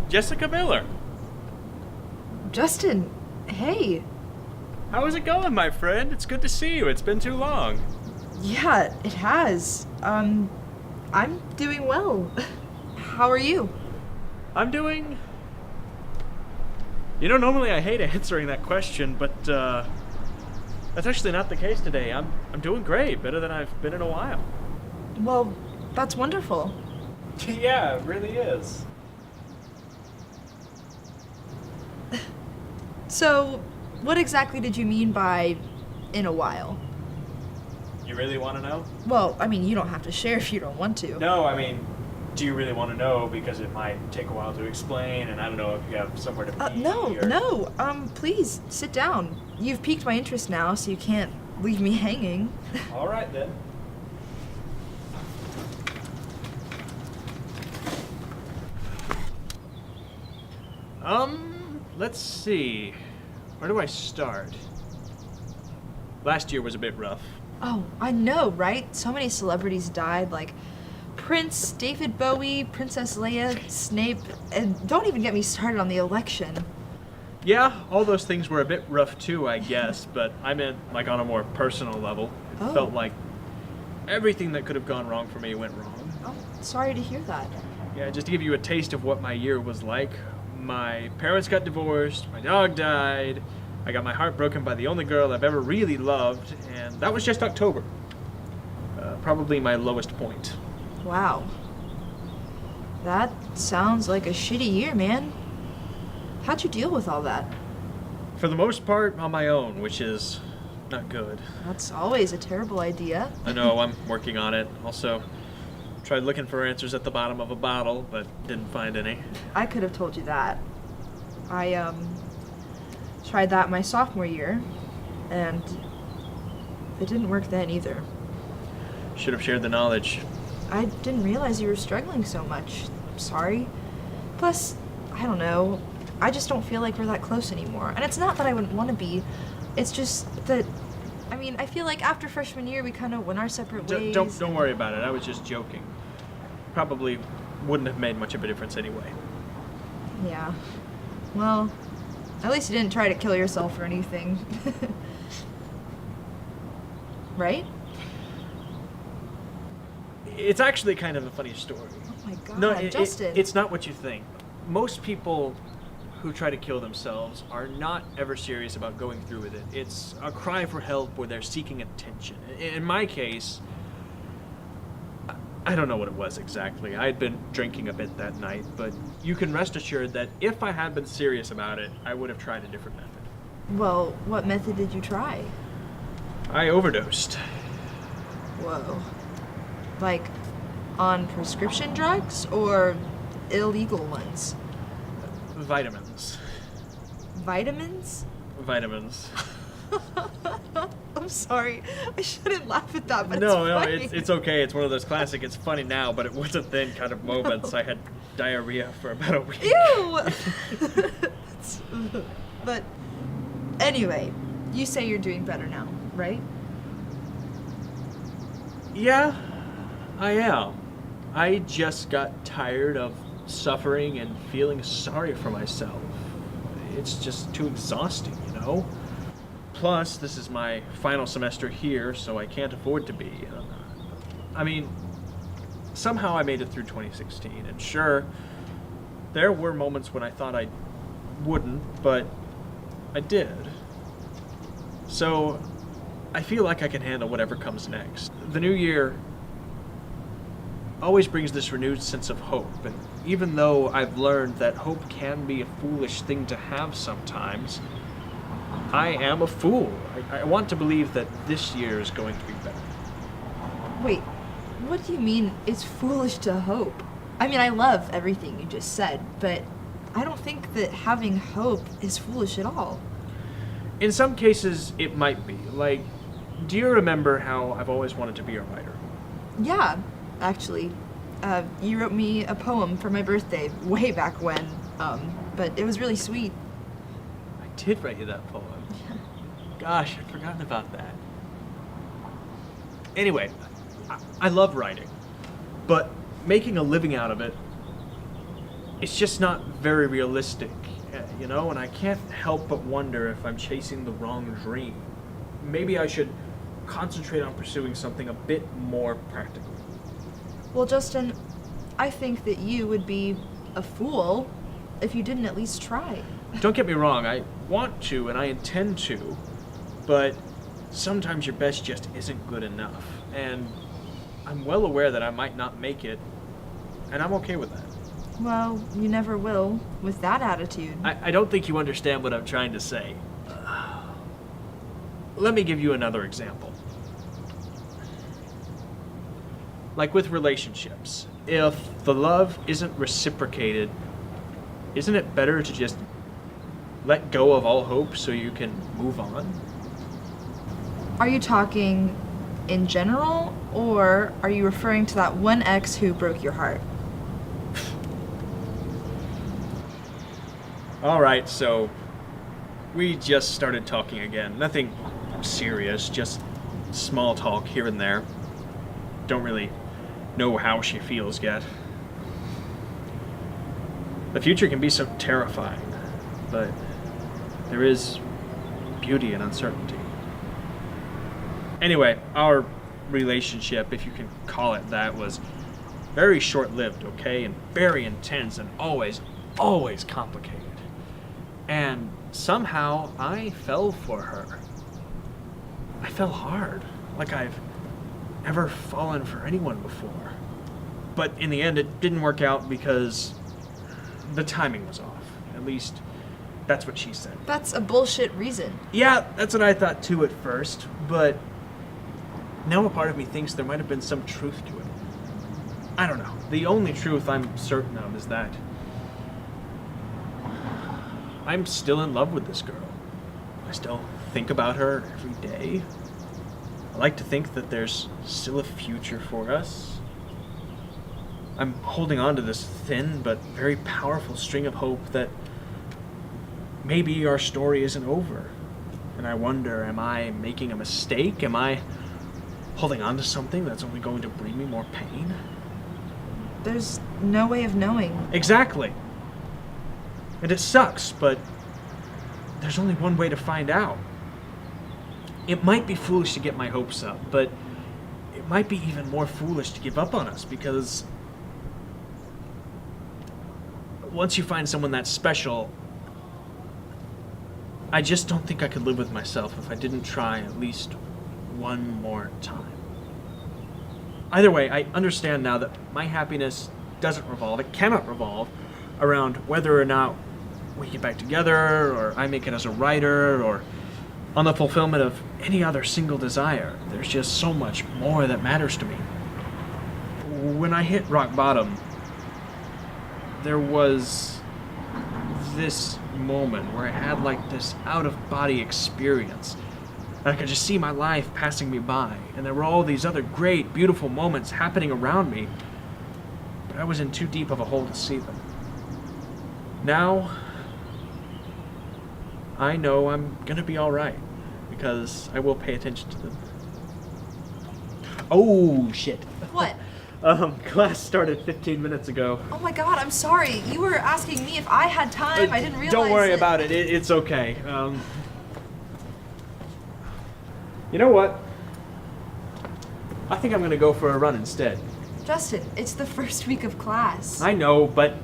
Jessica Miller. Justin, hey. How is it going, my friend? It's good to see you. It's been too long. Yeah, it has. I'm doing well. How are you? I'm doing... normally I hate answering that question, but, that's actually not the case today. I'm doing great. Better than I've been in a while. Well, that's wonderful. Yeah, it really is. So, what exactly did you mean by in a while? You really want to know? Well, I mean, you don't have to share if you don't want to. No, I mean, do you really want to know? Because it might take a while to explain, and I don't know if you have somewhere to be. No, please, sit down. You've piqued my interest now, so you can't leave me hanging. All right, then. Let's see. Where do I start? Last year was a bit rough. Oh, I know, right? So many celebrities died, like Prince, David Bowie, Princess Leia, Snape, and don't even get me started on the election. Yeah, all those things were a bit rough too, I guess, but I meant like on a more personal level. It felt like everything that could have gone wrong for me went wrong. Oh, sorry to hear that. Yeah, just to give you a taste of what my year was like. My parents got divorced, my dog died, I got my heart broken by the only girl I've ever really loved, and that was just October. Probably my lowest point. Wow. That sounds like a shitty year, man. How'd you deal with all that? For the most part, on my own, which is not good. That's always a terrible idea. I know, I'm working on it. Also, tried looking for answers at the bottom of a bottle, but didn't find any. I could have told you that. I, tried that my sophomore year, and it didn't work then either. Should have shared the knowledge. I didn't realize you were struggling so much. I'm sorry. Plus, I don't know. I just don't feel like we're that close anymore. And it's not that I wouldn't want to be. It's just that, I mean, I feel like after freshman year we kind of went our separate ways. Don't worry about it. I was just joking. Probably wouldn't have made much of a difference anyway. Yeah. Well, at least you didn't try to kill yourself or anything. Right? It's actually kind of a funny story. Oh my god, No, Justin. it's not what you think. Most people who try to kill themselves are not ever serious about going through with it. It's a cry for help or they're seeking attention. In my case, I don't know what it was exactly. I had been drinking a bit that night, but you can rest assured that if I had been serious about it, I would have tried a different method. Well, what method did you try? I overdosed. Whoa. Like, on prescription drugs or illegal ones? Vitamins. Vitamins? Vitamins. I'm sorry. I shouldn't laugh at that, but No, it's funny. it's okay. It's one of those classic, it's funny now, but it wasn't then kind of moments. I had diarrhea for about a week. Ew! But anyway, you say you're doing better now, right? Yeah, I am. I just got tired of suffering and feeling sorry for myself. It's just too exhausting, you know? Plus, this is my final semester here, so I can't afford to be. I mean, somehow I made it through 2016, and sure, there were moments when I thought I wouldn't, but I did. So, I feel like I can handle whatever comes next. The new year always brings this renewed sense of hope, and even though I've learned that hope can be a foolish thing to have sometimes, I am a fool. I want to believe that this year is going to be better. Wait, what do you mean it's foolish to hope? I mean, I love everything you just said, but I don't think that having hope is foolish at all. In some cases, it might be. Like, do you remember how I've always wanted to be a writer? Yeah, actually. You wrote me a poem for my birthday way back when, but it was really sweet. I did write you that poem. Gosh, I'd forgotten about that. Anyway, I love writing, but making a living out of it, It's just not very realistic, you know, and I can't help but wonder if I'm chasing the wrong dream. Maybe I should concentrate on pursuing something a bit more practical. Well, Justin, I think that you would be a fool if you didn't at least try. Don't get me wrong, I want to and I intend to, but sometimes your best just isn't good enough. And I'm well aware that I might not make it, and I'm okay with that. Well, you never will with that attitude. I don't think you understand what I'm trying to say. Let me give you another example. Like with relationships, if the love isn't reciprocated, isn't it better to just let go of all hope so you can move on? Are you talking in general, or are you referring to that one ex who broke your heart? Alright, so we just started talking again. Nothing serious, just small talk here and there. Don't really know how she feels yet. The future can be so terrifying, but there is beauty in uncertainty. Anyway, our relationship, if you can call it that, was very short-lived, okay? And very intense and always complicated. And somehow I fell for her. I fell hard, like I've never fallen for anyone before. But in the end, it didn't work out because the timing was off. At least, that's what she said. That's a bullshit reason. Yeah, that's what I thought too at first, but now a part of me thinks there might have been some truth to it. I don't know. The only truth I'm certain of is that I'm still in love with this girl. I still think about her every day. I like to think that there's still a future for us. I'm holding on to this thin but very powerful string of hope that maybe our story isn't over. And I wonder, am I making a mistake? Am I holding on to something that's only going to bring me more pain? There's no way of knowing. Exactly. And it sucks, but there's only one way to find out. It might be foolish to get my hopes up, but it might be even more foolish to give up on us, because once you find someone that's special, I just don't think I could live with myself if I didn't try at least one more time. Either way, I understand now that my happiness doesn't revolve, it cannot revolve, around whether or not we get back together, or I make it as a writer, or on the fulfillment of any other single desire. There's just so much more that matters to me. When I hit rock bottom, there was this moment where I had like this out-of-body experience. And I could just see my life passing me by, and there were all these other great, beautiful moments happening around me, but I was in too deep of a hole to see them. Now, I know I'm gonna be alright, because I will pay attention to them. Oh, shit. What? Class started 15 minutes ago. Oh my god, I'm sorry. You were asking me if I had time. I didn't realize. Don't worry about it. It's okay. You know what? I think I'm gonna go for a run instead. Justin, it's the first week of class. I know, but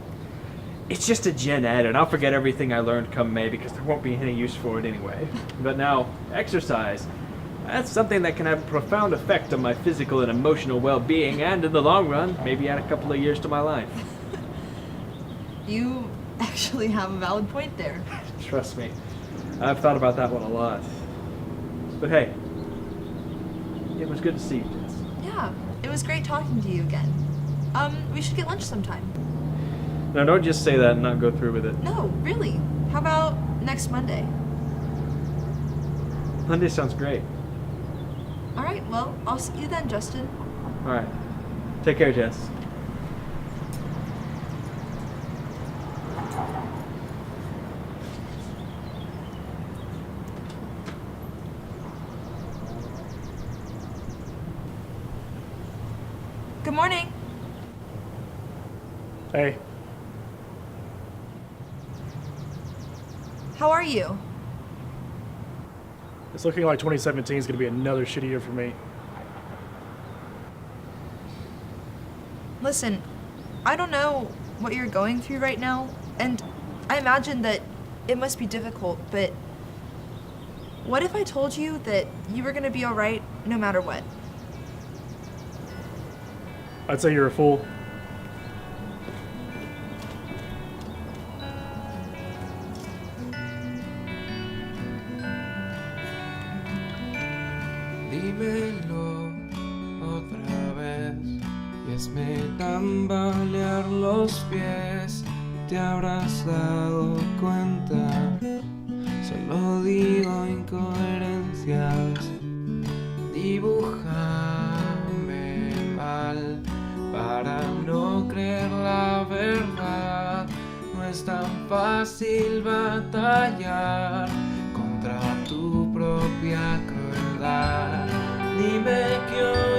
it's just a gen ed, and I'll forget everything I learned come May because there won't be any use for it anyway. But now, exercise. That's something that can have a profound effect on my physical and emotional well-being, and in the long run, maybe add a couple of years to my life. You actually have a valid point there. Trust me. I've thought about that one a lot. But hey, it was good to see you, Jess. Yeah, it was great talking to you again. We should get lunch sometime. Now, don't just say that and not go through with it. No, really. How about next Monday? Monday sounds great. All right, well, I'll see you then, Justin. All right. Take care, Jess. Good morning. Hey. How are you? It's looking like 2017 is going to be another shitty year for me. Listen, I don't know what you're going through right now, and I imagine that it must be difficult, but what if I told you that you were gonna be alright no matter what? I'd say you're a fool. Dímelo otra vez y hazme tambalear los pies. Te habrás dado cuenta, solo digo incoherencias. Dibújame mal para no creer la verdad. No es tan fácil batallar contra tu propia crueldad. Dime qué